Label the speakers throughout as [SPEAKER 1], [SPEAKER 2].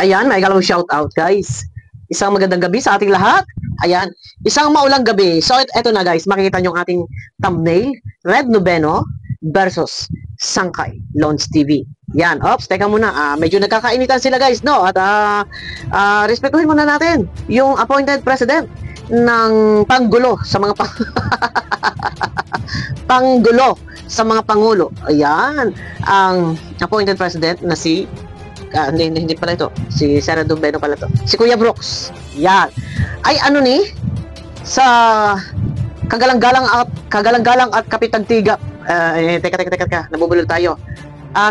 [SPEAKER 1] Ayan, may galawang shout out, guys. Isang magandang gabi sa ating lahat. Ayan, isang maulang gabi. So, ito na guys, makikita nyo ang ating thumbnail. Red Noveno versus Sangkay Launch TV. Yan, ops, teka muna. Medyo nagkakainitan sila guys, no? At respetuhin muna natin yung appointed president ng panggulo sa mga panggulo sa mga pangulo. Ayan, ang appointed president na si hindi pala ito. Si Sara Noveno pala to. Si Kuya Brooks. Yan. Ay ano ni? Sa kagalang-galang at kapitagtigap. Teka. Nabubulol tayo.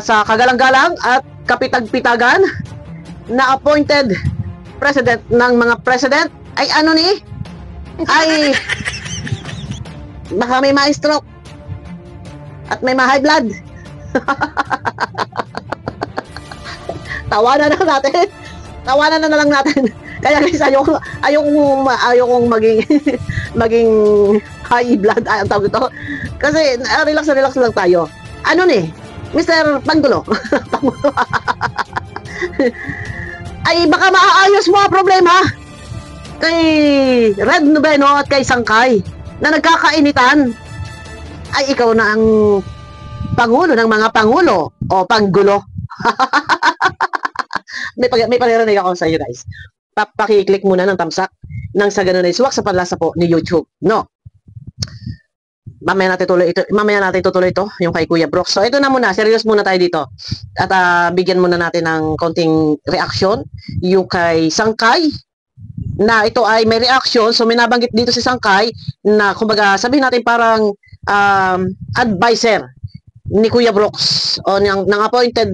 [SPEAKER 1] Sa kagalang-galang at kapitagpitagan na appointed president ng mga president. Ay ano ni? Ay baka may ma-stroke. At may ma-high blood. Tawanan na lang natin. Kaya guys, ayokong maging high blood ang tawag ito. Kasi relax lang tayo. Ano ni? Mr. Panggulo. Ay baka maaayos mo ang problema kay Red Noveno at kay Sangkay na nagkakainitan. Ay ikaw na ang pangulo ng mga pangulo o panggulo. may panirinig ako sa inyo guys. Pakiclick muna ng thumbs up nang sa ganun ay suwak sa panlasa po ni YouTube, no? Mamaya natin tutuloy ito yung kay Kuya Brooks. So ito na muna, serious muna tayo dito. At bigyan muna natin ng konting reaction yung kay Sangkay na ito ay may reaction. So may nabanggit dito si Sangkay na kumbaga sabihin natin parang advisor ni Kuya Brooks o ng appointed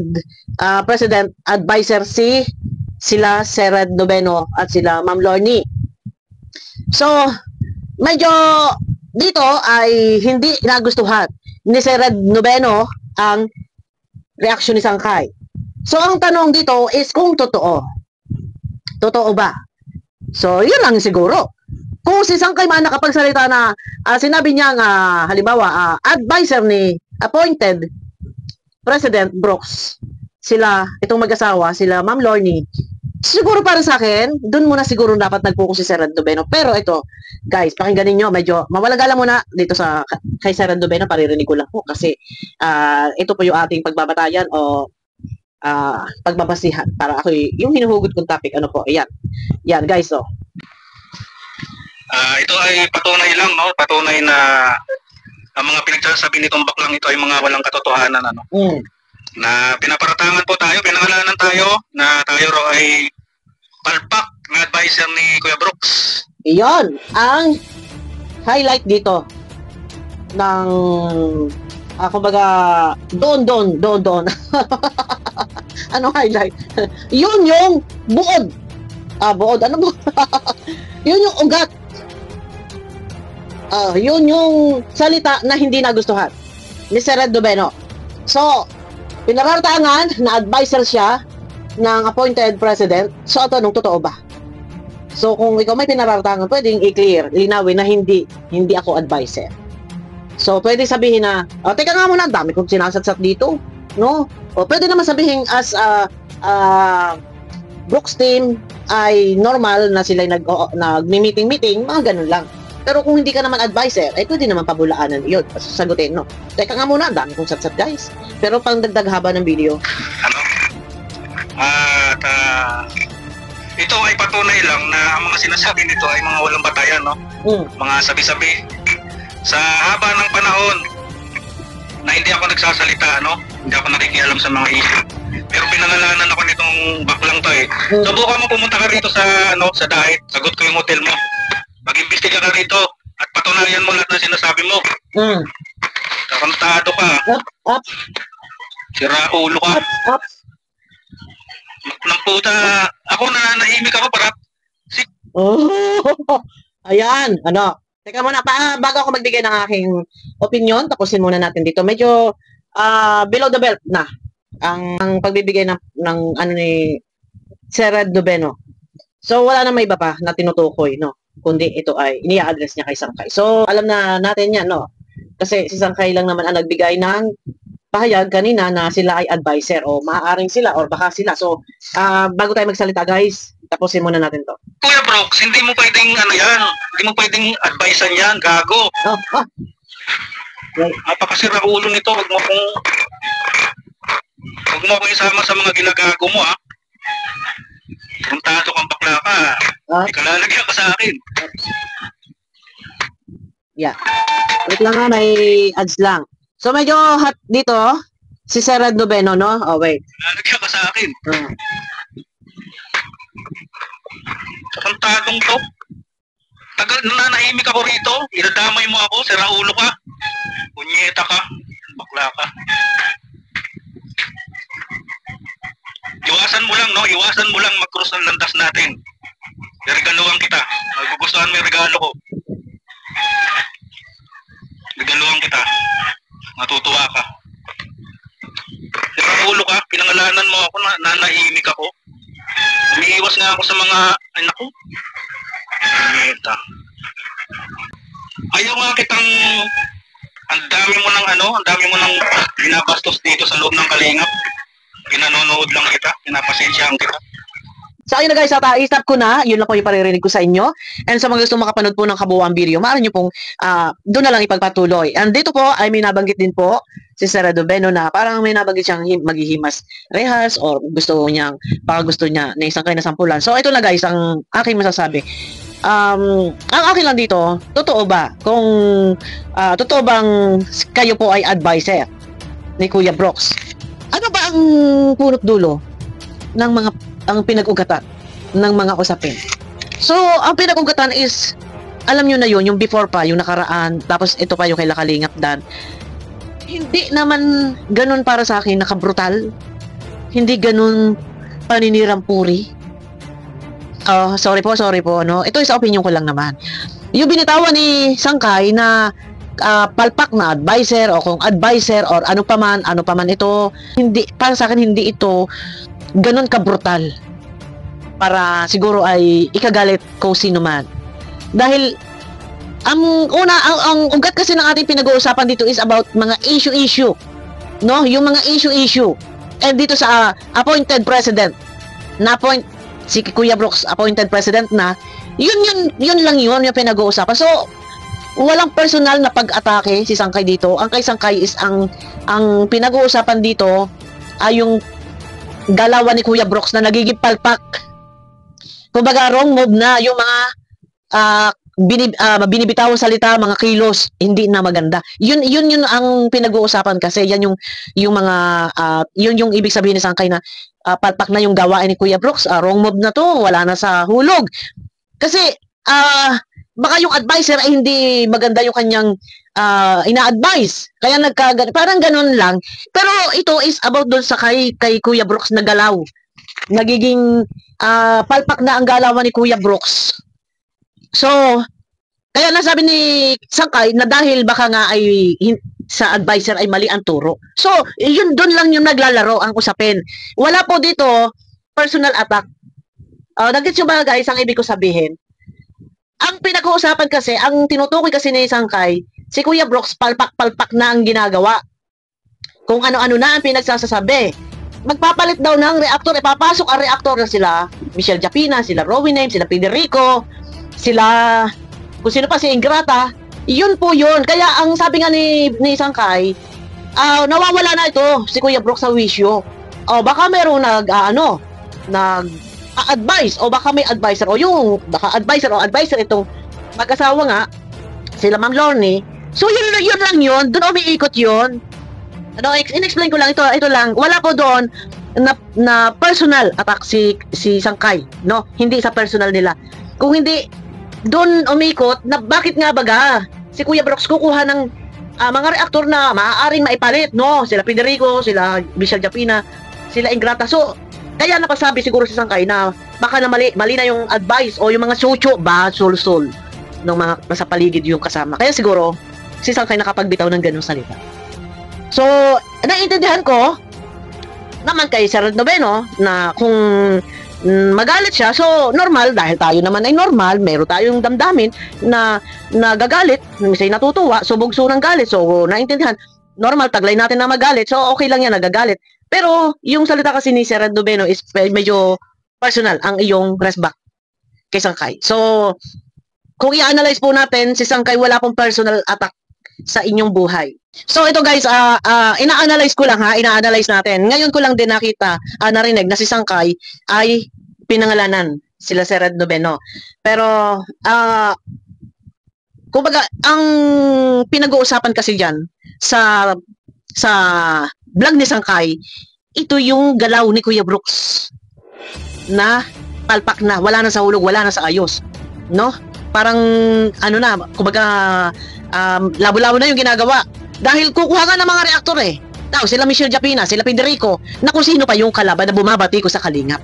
[SPEAKER 1] president advisor sila Red Noveno at sila Ma'am Lorny. So medyo dito ay hindi nagustuhan ni Red Noveno ang reaction ni Sangkay. So ang tanong dito is kung totoo ba? So yun lang siguro. Kung si Sangkay man nakapagsalita na sinabi niya halimbawa advisor ni appointed President Brooks, itong mag-asawa, sila Ma'am Lorny, siguro para sa akin, dun muna siguro dapat nag-focus si Red Noveno. Pero ito, guys, pakinggan ninyo, medyo mawala-gala muna dito kay Red Noveno, paririnig ko lang po kasi ito po yung ating pagbabatayan o pagbabasihan para ako yung hinuhugot kong topic, ano po, ayan. Yan, guys, so.
[SPEAKER 2] Ito ay patunay lang, no? Patunay na ang mga pinagsasabi nitong baklang ito ay mga walang katotohanan, ano? Na pinaparatangan po tayo, pinangalanan tayo na tayo raw ay palpak na advisor ni Kuya Brooks.
[SPEAKER 1] Iyon ang highlight dito ng kumbaga don. Ano highlight? Yun yung buod. Buod. Ano buod? Yun yung ugat. Yun yung salita na hindi nagustuhan ni Red Noveno. So, pinaratangan na advisor siya ng appointed president. So, ito, nung totoo ba? So, kung ikaw may pinaratangan, pwedeng i-clear, linawin na hindi ako advisor. So, pwede sabihin na, teka nga muna, dami kong sinasatsat dito, no? O, pwede naman sabihin as Brooks team ay normal na sila nag-meeting, mga ganun lang. Pero kung hindi ka naman advisor, ay pwede naman pabulaanan yun. Sagutin, no? Teka nga muna, dami kong satsat, guys. Pero pang dagdag haba ng video.
[SPEAKER 2] Ano? At ito ay patunay lang na ang mga sinasabi nito ay mga walang batayan, no? Mga sabi-sabi. Sa haba ng panahon na hindi ako nagsasalita, no? Hindi ako nakikialam sa mga issue. Pero pinangalanan ako nitong baklang to eh. Subukan mo pumunta ka rito sa diet. Sagot ko yung hotel mo. Mag-imbestiga ka rito at patunayan mo lahat ng sinasabi mo. Kakantado ka.
[SPEAKER 1] Up.
[SPEAKER 2] Sira ulo ka.
[SPEAKER 1] Up.
[SPEAKER 2] Nang puta, ako nahimik ako para.
[SPEAKER 1] Ayan, ano. Teka muna, bago ako magbigay ng aking opinion, tapusin muna natin dito. Medyo below the belt na ang pagbibigay ng ano ni Red Noveno. So wala na may iba pa na tinutukoy, no? Kundi ito ay inia-address niya kay Sangkay. So alam na natin yan, no? Kasi si Sangkay lang naman ang nagbigay ng pahayag kanina na sila ay advisor o maaaring sila or baka sila. So, bago tayo magsalita guys, tapusin muna natin to.
[SPEAKER 2] Kuya Brooks, hindi mo pwedeng ano yan. Hindi mo pwedeng advisean yan, gago.
[SPEAKER 1] Right.
[SPEAKER 2] Napakasira ulo nito. Huwag mo akong isama sa mga ginagago mo, ha. Puntado kang bakla ka. Hindi ka lalagyan ka sa akin.
[SPEAKER 1] Yeah. Wait lang nga, may ads lang. So, medyo hot dito. Si Serad Noveno, no? Oh, wait.
[SPEAKER 2] Lalagyan ka sa akin. Puntadong to. Tagal na nanahimik ako rito. Inadamay mo ako. Sira ulo ka. Punyeta ka. Bakla ka. Iwasan mo lang, no? Iwasan mo lang mag-cross ng landas natin. Regaluhan kita. Magugustuhan mo yung regalo ko. Regaluhan kita. Matutuwa ka. Sira ulo ka. Pinangalanan mo ako na nanahimik ako. Umiiwas nga ako sa mga anak ko. Punyeta. Ayaw nga kitang ang dami mo ng binabastos dito sa loob ng kalingap. Pinanonood lang kita, pinapasensyahan kita.
[SPEAKER 1] So ayun na guys, i-stop ko na. Yun lang po yung paririnig ko sa inyo. And sa mga gusto makapanood po ng kabuuang video, maaari nyo pong doon na lang ipagpatuloy. And dito po ay may nabanggit din po si Serad Noveno na parang may nabanggit siyang maghihimas rehas or baka gusto niya na isang kayo na sampulan. So ito na guys, ang aking masasabi. Ang akin lang dito, totoo ba? Kung totoo bang kayo po ay advisor ni Kuya Brooks? Ano ba ang punot dulo ng ang pinag-ugatan ng mga usapin? So, ang pinag-ugatan is, alam nyo na yun, yung before pa, yung nakaraan, tapos ito pa yung kay Kalingap Dan. Hindi naman ganun para sa akin, nakabrutal. Hindi ganun paninirang puri. Sorry po, no? Ito is opinion ko lang naman. Yung binitawan ni Sangkay na palpak na advisor o kung advisor or ano pa man ito, hindi, para sa akin hindi ito ganun ka-brutal para siguro ay ikagalit ko sino man. Dahil ang ugat kasi ng ating pinag-uusapan dito is about mga issue, no? Yung mga issue. And dito sa appointed president, na-appoint si Kuya Brooks, appointed president na, yun lang yung pinag-uusapan. So, walang personal na pag-atake si Sangkay dito. Ang kay Sangkay is ang pinag-uusapan dito ay yung galawan ni Kuya Brooks na nagiging palpak. Kumbaga wrong move na yung mga binibitawang salita, mga kilos, hindi na maganda. Yun ang pinag-uusapan kasi yan yung mga yun yung ibig sabihin ni Sangkay na palpak na yung gawain ni Kuya Brooks. Wrong move na to, wala na sa hulog. Kasi baka yung advisor ay hindi maganda yung kanyang ina-advise. Kaya parang ganun lang. Pero ito is about doon sa kay Kuya Brooks na galaw. Nagiging palpak na ang galawan ni Kuya Brooks. So, kaya nasabi ni Sangkay na dahil baka nga ay sa advisor ay mali ang turo. So, yun doon lang yung naglalaro ang usapin. Wala po dito personal attack. Nag-gets nyo ba guys ang ibig ko sabihin? Ang pinag-uusapan kasi, ang tinutukoy kasi ni Sangkay, si Kuya Brooks, palpak-palpak na ang ginagawa. Kung ano-ano na ang pinagsasasabi. Magpapalit daw ng reactor, ipapasok ang reactor na sila Michelle Japina, sila Rowinem, sila Federico, sila, kung sino pa si Ingrata, yun po yun. Kaya ang sabi nga ni Sangkay, nawawala na ito, si Kuya Brooks sa wisyo. Baka meron advice o baka may advisor o yung baka advisor itong mag-asawa nga sila Ma'am Lorne. So yun lang yun, doon umiikot yun. In-explain ko lang ito lang, wala po doon na personal attack si Sangkay, no? Hindi sa personal nila. Kung hindi doon umiikot na bakit nga baga si Kuya Brooks kukuha ng mga reaktor na maaaring maipalit, no? Sila Federico, sila Michelle Japina, sila Ingrata. So kaya napasabi siguro si Sangkay na baka na mali na yung advice o yung mga socho ba sol-sol ng mga nasa paligid yung kasama. Kaya siguro si Sangkay nakapagbitaw ng ganung salita. So, naiintindihan ko naman kay Serad Noveno na kung magalit siya, so normal dahil tayo naman ay normal, meron tayong damdamin na nagagalit, minsan natutuwa, subog-so ng galit. So, naiintindihan. normal, taglay natin na magalit. So, okay lang yan, nagagalit. Pero, yung salita kasi ni Sir Red Noveno is medyo personal ang iyong press back kay Sangkay. So, kung i-analyze po natin, si Sangkay wala pong personal attack sa inyong buhay. So ito guys, ina-analyze ko lang ina-analyze natin. Ngayon ko lang din nakita, narinig na si Sangkay ay pinangalanan sila Sir Red Noveno. Pero, kumbaga, ang pinag-uusapan kasi diyan sa vlog ni Sangkay, ito yung galaw ni Kuya Brooks na palpak na, wala na sa hulog, wala na sa ayos. No? Parang, ano na, kumbaga, labo-labo na yung ginagawa. Dahil kukuha ka ng mga reaktor eh. Sila Michelle Japina, sila Federico, na kung sino pa yung kalaban na bumabati ko sa Kalingap.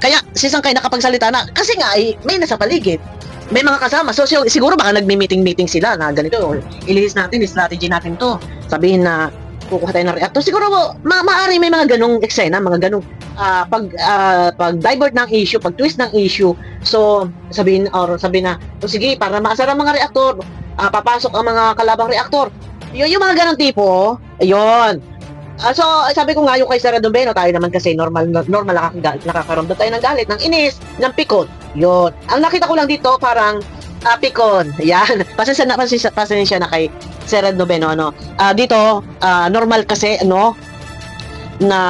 [SPEAKER 1] Kaya si Sangkay nakapagsalita na, kasi nga may nasa paligid. May mga kasama. So siguro baka nagmi-meeting sila na ganito. Ilihis natin, strategy natin to. Sabihin na kukuha tayo ng reactor. Siguro maaari may mga ganong eksena, mga ganong pag divert ng issue, pag twist ng issue. So sabihin na, sige, para maasar ang mga reaktor, papasok ang mga kalabang reaktor. Yung mga ganong tipo, ayun. So, sabi ko nga yung kay Sir Red Noveno, tayo naman kasi normal nakakaramdam tayo ng galit, ng inis, ng pikon. Yun. Ang nakita ko lang dito, parang pikon. Yan. Pasensya na kay Sir Red Noveno, ano. Dito, normal kasi, ano, na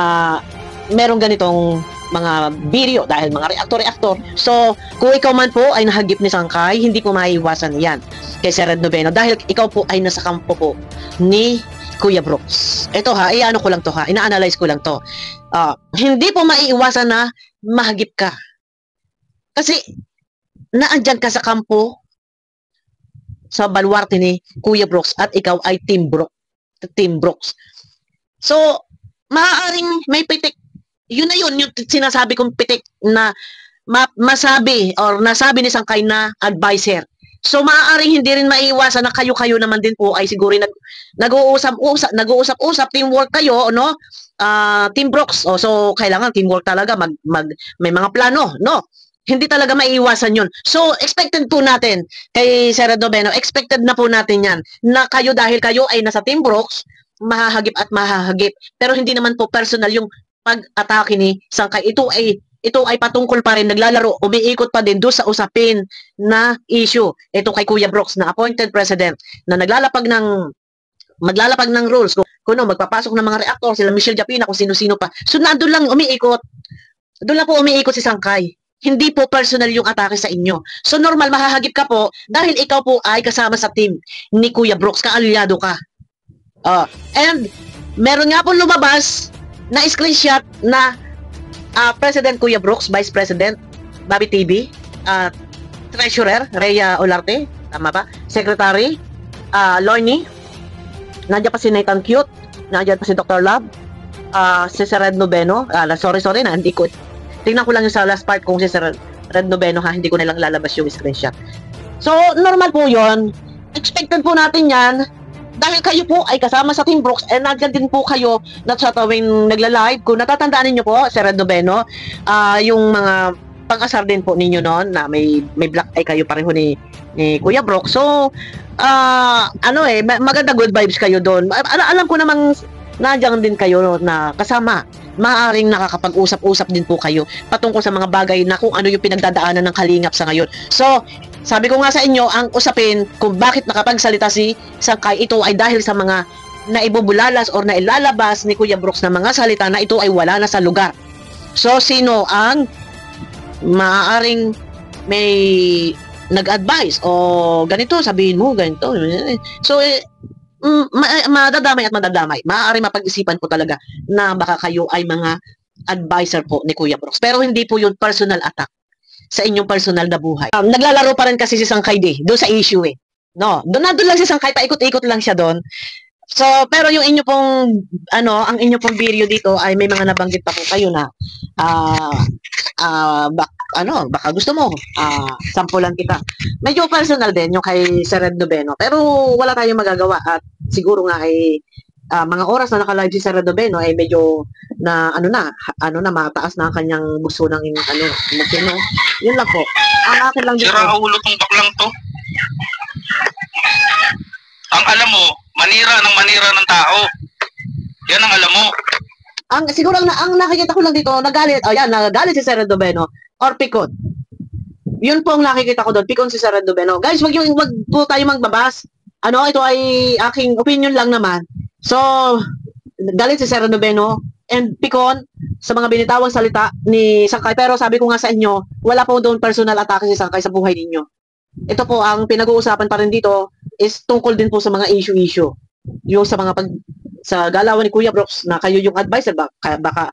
[SPEAKER 1] merong ganitong mga video dahil mga reaktor. So, kung ikaw man po ay nahagip ni Sangkay, hindi po maiiwasan yan kay Sir Red Noveno dahil ikaw po ay nasa kampo po ni Kuya Brooks. Ito iano ko lang to ina-analyze ko lang to. Hindi po maiiwasan na mahagip ka. Kasi naandyan ka sa kampo sa baluarte ni Kuya Brooks at ikaw ay Team Brooks. So, maaaring may pitik. Yun na yun, yung sinasabi kong pitik na masabi or nasabi ni Sangkay na advisor. So maaaring hindi rin maiiwasan na kayo naman din po ay siguro nag-uusap-usap, teamwork kayo, no? Team Brooks. So kailangan teamwork talaga, may mga plano, no? Hindi talaga maiiwasan yun. So expected po natin kay Sir Red Noveno, expected na po natin yan na kayo dahil kayo ay nasa Team Brooks, mahahagip at mahahagip. Pero hindi naman po personal yung pag-atake ni Sangkay. Ito ay patungkol pa rin, naglalaro, umiikot pa din doon sa usapin na issue. Ito kay Kuya Brooks na appointed president na maglalapag ng rules kung magpapasok ng mga reaktor, sila Michelle Japina, kung sino-sino pa. So nandun lang umiikot. Doon lang po umiikot si Sangkay. Hindi po personal yung atake sa inyo. So normal, mahahagip ka po dahil ikaw po ay kasama sa team ni Kuya Brooks, kaalyado ka. And meron nga po lumabas na screenshot na President Kuya Brooks, Vice President Bobby TV, Treasurer Rhea Olarte, tama ba? Secretary Loini, nandiyan pa si Nathan Cute, nandiyan pa si Dr. Love, si Sir Red Noveno, sorry na, hindi ko, tingnan ko lang yung sa last part kung si Sir Red Noveno hindi ko na lang lalabas yung screenshot. So, normal po yon. Expected po natin yan, dahil kayo po ay kasama sa Team Brooks and nandiyan din po kayo na sa tuwing nagla-live. Kung natatandaan niyo po, Sir Red Noveno, yung mga pang-asar din po ninyo noon na may black eye kayo pareho ni Kuya Brooks. So, maganda, good vibes kayo doon. Alam ko namang nandiyan din kayo na kasama. Maaaring nakakapag-usap-usap din po kayo patungkol sa mga bagay na kung ano yung pinagdadaanan ng Kalingap sa ngayon. So, sabi ko nga sa inyo, ang usapin kung bakit nakapagsalita si Sangkay, ito ay dahil sa mga naibubulalas or nailalabas ni Kuya Brooks na mga salita na ito ay wala na sa lugar. So, sino ang maaaring may nag-advise o ganito, sabihin mo, ganito. So, madadamay at madadamay. Maaaring mapag-isipan po talaga na baka kayo ay mga advisor po ni Kuya Brooks. Pero hindi po yun personal attack sa inyong personal na buhay. Naglalaro pa rin kasi si Sangkay doon sa issue eh. No, doon lang si Sangkay, paikot-ikot lang siya doon. So, pero yung inyo pong ang inyo pong video dito ay may mga nabanggit pa po kayo na baka gusto mo sampulan kita. Medyo personal din yung kay Sir Red Noveno, pero wala tayong magagawa at siguro nga ay mga oras na naka-live si Sir Red Noveno ay medyo na mataas na ang kanyang gusto ng emosyon. Yun lang po. Ang akin lang dito.
[SPEAKER 2] Sira ulo tong baklang to. Ang alam mo, manira ng tao. Yan ang alam mo.
[SPEAKER 1] Siguro ang nakikita ko lang dito, nagalit si Sir Redoveno or pikon. Yun po ang nakikita ko doon, pikon si Sir Redoveno. Guys, wag po tayo magbabas. Ito ay aking opinion lang naman. So, galit si Sir Redoveno and pikon sa mga binitawang salita ni Sangkay. Pero sabi ko nga sa inyo, wala po doon personal atake si Sangkay sa buhay ninyo. Ito po, ang pinag-uusapan pa rin dito is tungkol din po sa mga issue. Yung sa mga sa galawan ni Kuya Brooks na kayo yung advisor, baka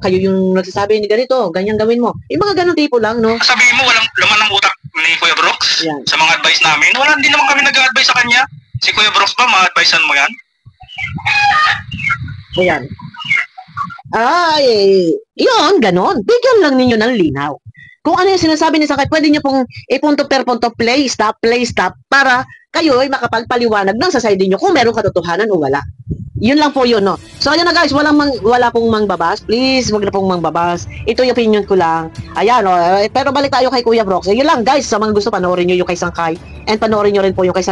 [SPEAKER 1] kayo yung nagsasabi ni ganito, ganyan gawin mo. Yung mga ganun tipo lang, no?
[SPEAKER 2] Sabihin mo, walang laman ng utak ni Kuya Brooks sa mga advice namin. Hindi naman kami nag-advise sa kanya. Si Kuya Brooks ba, ma-advisean mo yan?
[SPEAKER 1] Ayan. Yun, ganun. Bigyan lang ninyo ng linaw. Kung ano yung sinasabi ni Sangkay, pwede niyo pong ipunto per punto, play stop, para kayo ay makapagpaliwanag ng sa side niyo kung meron katotohanan o wala. Yun lang po yun, no? So, ayun na guys, wala pong mangbabas. Please, wag na pong mangbabas. Ito yung opinion ko lang. Ayan, no? Pero balik tayo kay Kuya Brooks. Yun lang, guys, sa mga gusto, panoorin nyo yung kay Sangkay. And panoorin nyo rin po yung kay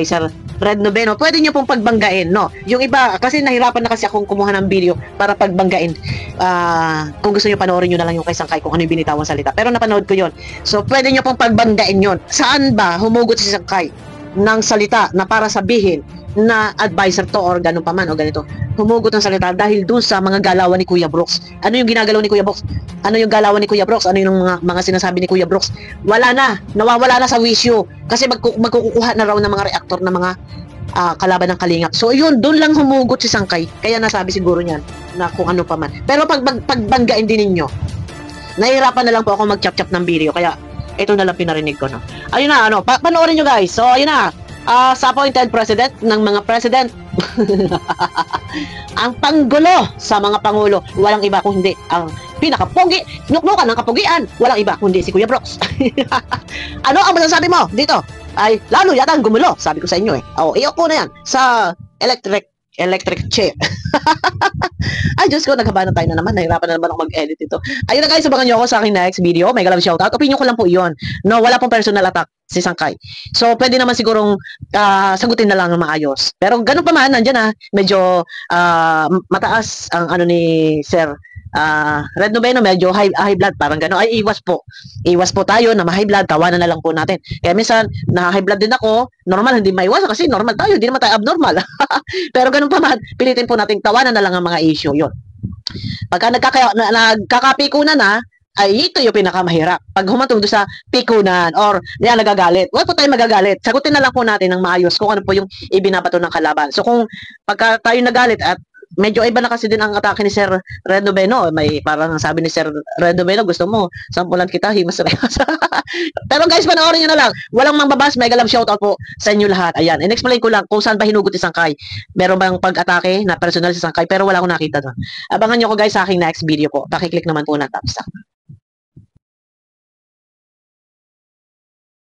[SPEAKER 1] Sir Red Noveno. Pwede nyo pong pagbanggain, no? Yung iba, kasi nahirapan na kasi akong kumuha ng video para pagbanggain. Kung gusto nyo, panoorin nyo na lang yung kay Sangkay kung ano yung binitawang salita. Pero napanood ko yun. So, pwede nyo pong pagbanggain yun. Saan ba humugot si Sangkay ng salita na para sabihin na advisor to or ganun pa man o ganito, humugot ng salita dahil dun sa mga galawan ni Kuya Brooks. Ano yung ginagalaw ni Kuya Brooks? Ano yung galawan ni Kuya Brooks? Ano yung mga sinasabi ni Kuya Brooks? Nawawala na sa wisyo kasi magkukuha na raw ng mga reactor na mga kalaban ng Kalingap. So yun, dun lang humugot si Sangkay. Kaya nasabi siguro niyan na kung ano pa man. Pero pagbanggain din ninyo, nahihirapan na lang po ako mag-chap-chap ng video. Kaya ito na lang pinarinig ko, no? Ayun na, panoorin nyo guys. So ayun na, sa appointed president ng mga president. Ang panggulo sa mga pangulo, walang iba kung hindi ang pinakapogi, nuknukan ng kapugian, walang iba kundi si Kuya Brooks. Ano ang masasabi mo dito? Ay lalo yata ang gumulo, sabi ko sa inyo iupo na yan sa electric chair. Ay, Diyos ko, naghabanan tayo na naman. Nahirapan na naman ako mag-edit ito. Ayun na guys, abangan nyo ako sa aking next video. Mega love shoutout. Opinion ko lang po yun. No, wala pong personal attack si Sangkay. So, pwede naman sigurong sagutin na lang ng maayos. Pero ganun pa man, nandyan medyo mataas ang ano ni Sir Red Noveno, medyo high blood, parang gano'n. Ay, iwas po tayo na ma-high blood, tawanan na lang po natin. Kaya minsan, na-high blood din ako, normal, hindi maiwasan kasi normal tayo, hindi naman tayo abnormal. Pero ganun pa man, pilitin po natin tawanan na lang ang mga issue, yun. Pagka nagkakapikunan na, ay ito yung pinakamahirap. Pag humantong doon sa pikunan or yan nagagalit, huwag po tayo magagalit. Sagutin na lang po natin ng maayos kung ano po yung ibinabato ng kalaban. So kung pagka tayo nagalit at medyo iba na kasi din ang atake ni Sir Red Noveno. May parang sabi ni Sir Red Noveno, gusto mo, sampulan kita, himas-rehas. Pero guys, panoorin nyo na lang. Walang mangbabas, mega love shoutout po sa inyo lahat. Ayan, in-explain ko lang kung saan ba hinugot si Sangkay. Meron bang pag-atake na personal si Sangkay, pero wala akong nakita doon. Abangan nyo ko guys sa aking next video po. Pakiclick naman po na thumbs up.